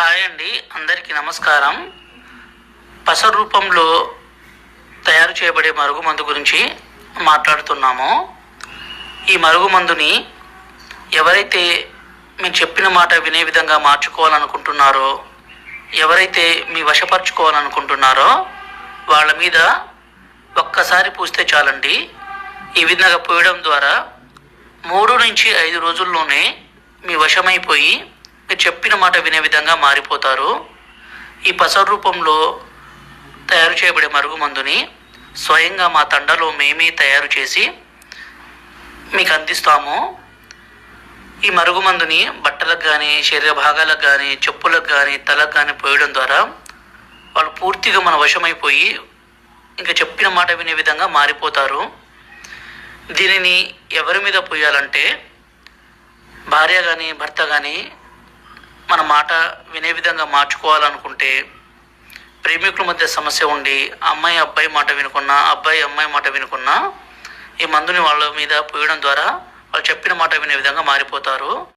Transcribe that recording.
Hi అండి, అందరికీ నమస్కారం. పస రూపంలో తయారు చేయబడే మరుగుమందు గురించి మాట్లాడుతున్నాము. ఈ మరుగుమందుని ఎవరైతే మీకు చెప్పిన మాట వినే విధంగా మార్చుకోవాలనుకుంటున్నారో, ఎవరైతే మీ వశపరచుకోవాలనుకుంటున్నారో వాళ్ళ మీద ఒక్కసారి పూస్తే చాలండి. ఈ విధంగా పోయడం ద్వారా 3 నుంచి 5 రోజుల్లోనే మీ వశమైపోయి మీరు చెప్పిన మాట వినే విధంగా మారిపోతారు. ఈ పస రూపంలో తయారు చేయబడే మరుగుమందుని స్వయంగా మా తండలో మేమే తయారు చేసి మీకు అందిస్తాము. ఈ మరుగుమందుని బట్టలకు కానీ, శరీర భాగాలకు కానీ, చెప్పులకు కానీ, తలకు కానీ పోయడం ద్వారా వాళ్ళు పూర్తిగా మన వశమైపోయి ఇంకా చెప్పిన మాట వినే విధంగా మారిపోతారు. దీనిని ఎవరి మీద పోయాలంటే భార్య కానీ, భర్త కానీ మన మాట వినే విధంగా మార్చుకోవాలనుకుంటే, ప్రేమికుల మధ్య సమస్య ఉండి అమ్మాయి అబ్బాయి మాట వినుకున్నా, అబ్బాయి అమ్మాయి మాట వినుకున్నా ఈ మందుని వాళ్ళ మీద పోయడం ద్వారా వాళ్ళు చెప్పిన మాట వినే విధంగా మారిపోతారు.